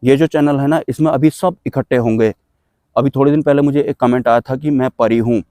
ये जो चैनल है ना, इसमें अभी सब इकट्ठे होंगे। अभी थोड़े दिन पहले मुझे एक कमेंट आया था कि मैं परी हूँ।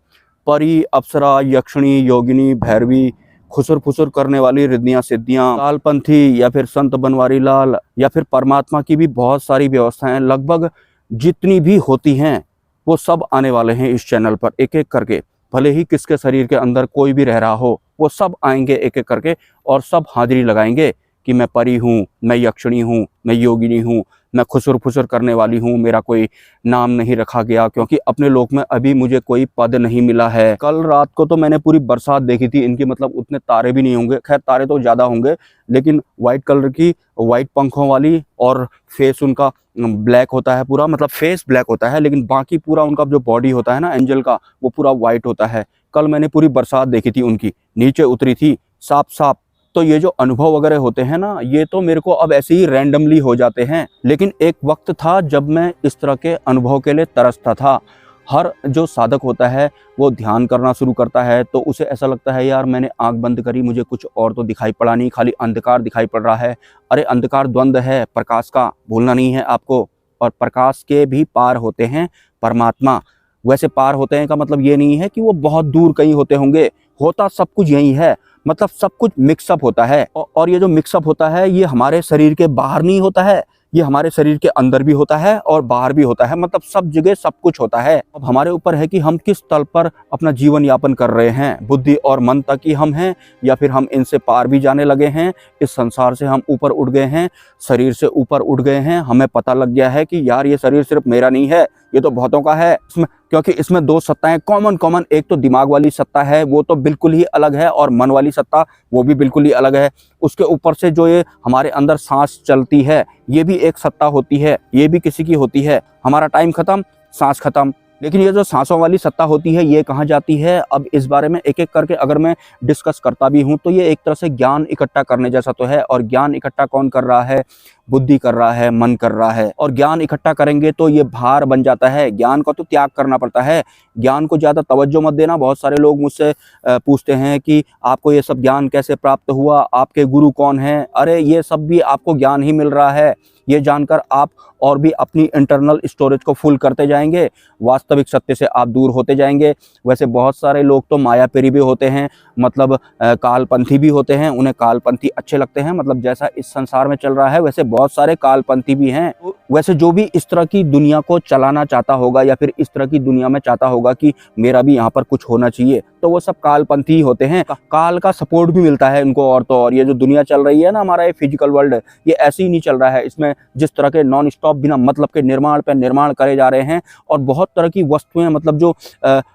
परी, अप्सरा, यक्षिणी, योगिनी, भैरवी, खुसुर फुसुर करने वाली रिद्धियाँ सिद्धियाँ, कालपंथी या फिर संत बनवारी लाल या फिर परमात्मा की भी बहुत सारी व्यवस्थाएं लगभग जितनी भी होती हैं वो सब आने वाले हैं इस चैनल पर एक एक करके। भले ही किसके शरीर के अंदर कोई भी रह रहा हो, वो सब आएंगे एक एक करके और सब हाजिरी लगाएंगे कि मैं परी हूँ, मैं यक्षिणी हूँ, मैं योगिनी हूँ, मैं खुसुर फुसुर करने वाली हूँ, मेरा कोई नाम नहीं रखा गया क्योंकि अपने लोक में अभी मुझे कोई पद नहीं मिला है। कल रात को तो मैंने पूरी बरसात देखी थी इनकी, मतलब उतने तारे भी नहीं होंगे, खैर तारे तो ज़्यादा होंगे, लेकिन वाइट कलर की, वाइट पंखों वाली, और फेस उनका ब्लैक होता है पूरा, मतलब फेस ब्लैक होता है लेकिन बाकी पूरा उनका जो बॉडी होता है ना एंजल का, वो पूरा वाइट होता है। कल मैंने पूरी बरसात देखी थी उनकी, नीचे उतरी थी साफ साफ। तो ये जो अनुभव वगैरह होते हैं ना, ये तो मेरे को अब ऐसे ही रैंडमली हो जाते हैं, लेकिन एक वक्त था जब मैं इस तरह के अनुभव के लिए तरसता था। हर जो साधक होता है वो ध्यान करना शुरू करता है तो उसे ऐसा लगता है यार मैंने आंख बंद करी, मुझे कुछ और तो दिखाई पड़ा नहीं, खाली अंधकार दिखाई पड़ रहा है। अरे अंधकार द्वंद्व है, प्रकाश का भूलना नहीं है आपको, और प्रकाश के भी पार होते हैं परमात्मा। वैसे पार होते हैं का मतलब ये नहीं है कि वो बहुत दूर कहीं होते होंगे, होता सब कुछ यही है, मतलब सब कुछ मिक्सअप होता है। और ये जो मिक्सअप होता है ये हमारे शरीर के बाहर नहीं होता है, ये हमारे शरीर के अंदर भी होता है और बाहर भी होता है, मतलब सब जगह सब कुछ होता है। अब हमारे ऊपर है कि हम किस तल पर अपना जीवन यापन कर रहे हैं। बुद्धि और मन तक ही हम हैं या फिर हम इनसे पार भी जाने लगे हैं, इस संसार से हम ऊपर उठ गए हैं, शरीर से ऊपर उठ गए हैं। हमें पता लग गया है कि यार ये शरीर सिर्फ मेरा नहीं है, ये तो बहुतों का है। इसमें क्योंकि इसमें दो सत्ताएं कॉमन, एक तो दिमाग वाली सत्ता है, वो तो बिल्कुल ही अलग है, और मन वाली सत्ता वो भी बिल्कुल ही अलग है। उसके ऊपर से जो ये हमारे अंदर सांस चलती है, ये भी एक सत्ता होती है, ये भी किसी की होती है। हमारा टाइम खत्म, सांस खत्म। लेकिन ये जो सांसों वाली सत्ता होती है ये कहाँ जाती है, अब इस बारे में एक एक करके अगर मैं डिस्कस करता भी हूँ तो ये एक तरह से ज्ञान इकट्ठा करने जैसा तो है। और ज्ञान इकट्ठा कौन कर रहा है? बुद्धि कर रहा है, मन कर रहा है। और ज्ञान इकट्ठा करेंगे तो ये भार बन जाता है, ज्ञान का तो त्याग करना पड़ता है। ज्ञान को ज़्यादा तवज्जो मत देना। बहुत सारे लोग मुझसे पूछते हैं कि आपको ये सब ज्ञान कैसे प्राप्त हुआ, आपके गुरु कौन हैं? अरे ये सब भी आपको ज्ञान ही मिल रहा है, ये जानकर आप और भी अपनी इंटरनल स्टोरेज को फुल करते जाएंगे, वास्तविक सत्य से आप दूर होते जाएंगे। वैसे बहुत सारे लोग तो मायापेरी भी होते हैं, मतलब कालपंथी भी होते हैं, उन्हें कालपंथी अच्छे लगते हैं, मतलब जैसा इस संसार में चल रहा है वैसे बहुत सारे कालपंथी भी हैं। वैसे जो भी इस तरह की दुनिया को चलाना चाहता होगा या फिर इस तरह की दुनिया में चाहता होगा कि मेरा भी यहाँ पर कुछ होना चाहिए, तो वो सब कालपंथी होते हैं। काल का सपोर्ट भी मिलता है इनको। और तो और ये जो दुनिया चल रही है ना, हमारा ये फिजिकल वर्ल्ड, ये ऐसे ही नहीं चल रहा है। इसमें जिस तरह के नॉन स्टॉप बिना मतलब के निर्माण पर निर्माण करे जा रहे हैं, और बहुत तरह की वस्तुएं मतलब जो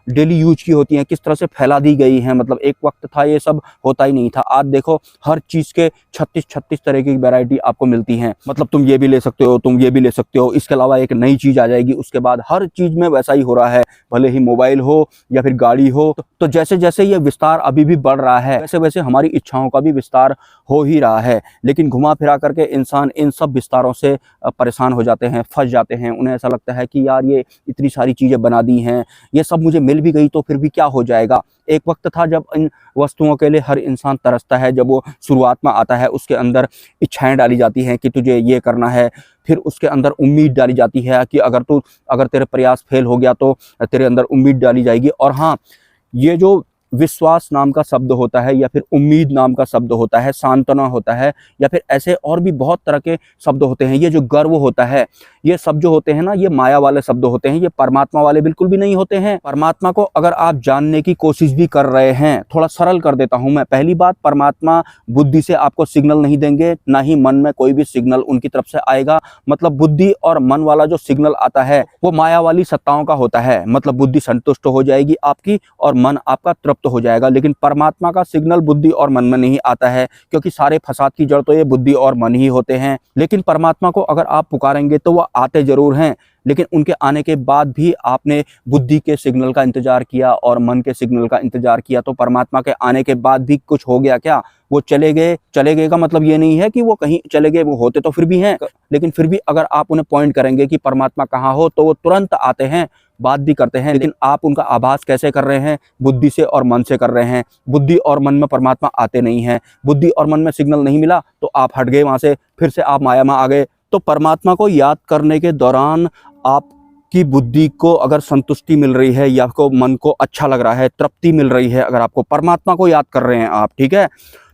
डेली यूज की होती हैं किस तरह से फैला दी गई हैं। मतलब एक वक्त था ये सब होता ही नहीं था, आज देखो हर चीज़ के 36 तरह की वैरायटी आपको मिलती हैं। मतलब तुम ये भी ले सकते हो, तुम ये भी ले सकते हो, इसके अलावा एक नई चीज़ आ जाएगी, उसके बाद हर चीज़ में वैसा ही हो रहा है, भले ही मोबाइल हो या फिर गाड़ी हो। तो जैसे जैसे ये विस्तार अभी भी बढ़ रहा है वैसे वैसे हमारी इच्छाओं का भी विस्तार हो ही रहा है। लेकिन घुमा फिरा करके इंसान इन सब विस्तारों से परेशान हो जाते हैं, फंस जाते हैं। उन्हें ऐसा लगता है कि यार ये इतनी सारी चीज़ें बना दी हैं, ये सब मुझे मिल भी गई तो फिर भी क्या हो जाएगा। एक वक्त था जब इन वस्तुओं के लिए हर इंसान तरसता है, जब वो शुरुआत में आता है उसके अंदर इच्छाएं डाली जाती हैं कि तुझे ये करना है, फिर उसके अंदर उम्मीद डाली जाती है कि अगर तेरे प्रयास फेल हो गया तो तेरे अंदर उम्मीद डाली जाएगी। और हाँ, ये जो विश्वास नाम का शब्द होता है या फिर उम्मीद नाम का शब्द होता है, सांत्वना होता है, या फिर ऐसे और भी बहुत तरह के शब्द होते हैं। ये जो गर्व होता है, ये सब जो होते हैं ना, ये माया वाले शब्द होते हैं, ये परमात्मा वाले बिल्कुल भी नहीं होते हैं। परमात्मा को अगर आप जानने की कोशिश भी कर रहे हैं, थोड़ा सरल कर देता हूं मैं। पहली बात, परमात्मा बुद्धि से आपको सिग्नल नहीं देंगे, ना ही मन में कोई भी सिग्नल उनकी तरफ से आएगा। मतलब बुद्धि और मन वाला जो सिग्नल आता है वो माया वाली सत्ताओं का होता है। मतलब बुद्धि संतुष्ट हो जाएगी आपकी और मन आपका तृप्त हो जाएगा। लेकिन परमात्मा का सिग्नल बुद्धि और मन में नहीं आता है, क्योंकि सारे फसाद की जड़ तो ये बुद्धि और मन ही होते हैं। लेकिन परमात्मा को अगर आप पुकारेंगे तो वो आते जरूर हैं, लेकिन उनके आने के बाद भी आपने बुद्धि के सिग्नल का इंतजार किया और मन के सिग्नल का इंतजार किया, तो परमात्मा के आने के बाद भी कुछ हो गया क्या? वो चले गए। चले गए का मतलब ये नहीं है कि वो कहीं चले गए, वो होते तो फिर भी हैं, लेकिन फिर भी अगर आप उन्हें पॉइंट करेंगे कि परमात्मा कहाँ हो, तो वो तुरंत आते हैं, बात भी करते हैं। लेकिन आप उनका आभास कैसे कर रहे हैं? बुद्धि से और मन से कर रहे हैं। बुद्धि और मन में परमात्मा आते नहीं हैं। बुद्धि और मन में सिग्नल नहीं मिला तो आप हट गए वहां से, फिर से आप माया में आ गए, तो परमात्मा को याद करने के दौरान आपकी बुद्धि को अगर संतुष्टि मिल रही है या आपको मन को अच्छा लग रहा है, तृप्ति मिल रही है, अगर आपको परमात्मा को याद कर रहे हैं आप, ठीक है,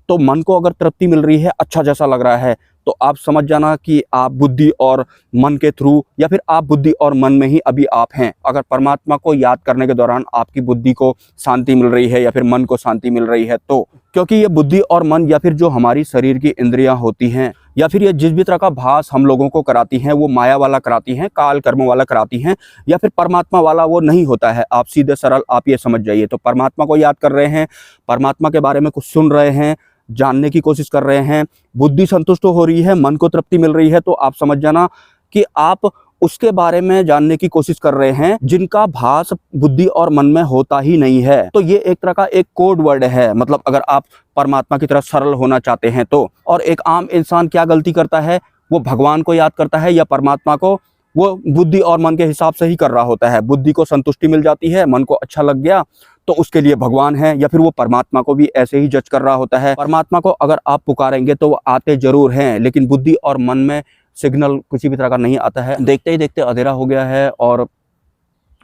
तो मन को अगर तृप्ति मिल रही है, अच्छा जैसा लग रहा है, तो आप समझ जाना कि आप बुद्धि और मन के थ्रू, या फिर आप बुद्धि और मन में ही अभी आप हैं। अगर परमात्मा को याद करने के दौरान आपकी बुद्धि को शांति मिल रही है या फिर मन को शांति मिल रही है, तो क्योंकि ये बुद्धि और मन या फिर जो हमारी शरीर की इंद्रियां होती हैं, या फिर ये जिस भी तरह का भास हम लोगों को कराती हैं, वो माया वाला कराती हैं, काल कर्म वाला कराती हैं, या फिर परमात्मा वाला वो नहीं होता है। आप सीधे सरल आप ये समझ जाइए। तो परमात्मा को याद कर रहे हैं, परमात्मा के बारे में कुछ सुन रहे हैं, जानने की कोशिश कर रहे हैं, बुद्धि संतुष्ट हो रही है, मन को तृप्ति मिल रही है, तो आप समझ जाना कि आप उसके बारे में जानने की कोशिश कर रहे हैं जिनका भास बुद्धि और मन में होता ही नहीं है। तो ये एक तरह का एक कोड वर्ड है, मतलब अगर आप परमात्मा की तरह सरल होना चाहते हैं तो। और एक आम इंसान क्या गलती करता है, वो भगवान को याद करता है या परमात्मा को, वो बुद्धि और मन के हिसाब से ही कर रहा होता है। बुद्धि को संतुष्टि मिल जाती है, मन को अच्छा लग गया तो उसके लिए भगवान है, या फिर वो परमात्मा को भी ऐसे ही जज कर रहा होता है। परमात्मा को अगर आप पुकारेंगे तो वो आते जरूर हैं, लेकिन बुद्धि और मन में सिग्नल किसी भी तरह का नहीं आता है। देखते ही देखते अंधेरा हो गया है और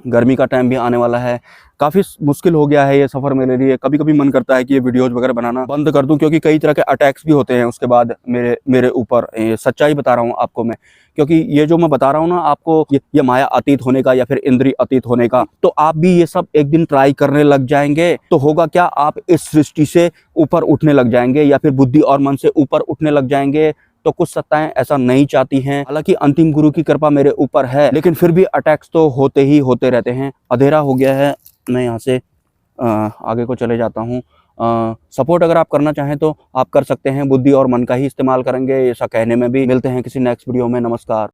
गर्मी का टाइम भी आने वाला है। काफ़ी मुश्किल हो गया है ये सफ़र मेरे लिए। कभी कभी मन करता है कि ये वीडियोज़ वगैरह बनाना बंद कर दूं, क्योंकि कई तरह के अटैक्स भी होते हैं उसके बाद मेरे ऊपर। सच्चाई बता रहा हूँ आपको मैं, क्योंकि ये जो मैं बता रहा हूँ ना आपको, ये माया अतीत होने का या फिर इंद्रिय अतीत होने का, तो आप भी ये सब एक दिन ट्राई करने लग जाएंगे तो होगा क्या, आप इस सृष्टि से ऊपर उठने लग जाएंगे या फिर बुद्धि और मन से ऊपर उठने लग जाएंगे। तो कुछ सत्ताएं ऐसा नहीं चाहती हैं। हालांकि अंतिम गुरु की कृपा मेरे ऊपर है, लेकिन फिर भी अटैक्स तो होते ही होते रहते हैं। अंधेरा हो गया है, मैं यहाँ से आगे को चले जाता हूँ। सपोर्ट अगर आप करना चाहें तो आप कर सकते हैं, बुद्धि और मन का ही इस्तेमाल करेंगे, ऐसा कहने में भी। मिलते हैं किसी नेक्स्ट वीडियो में। नमस्कार।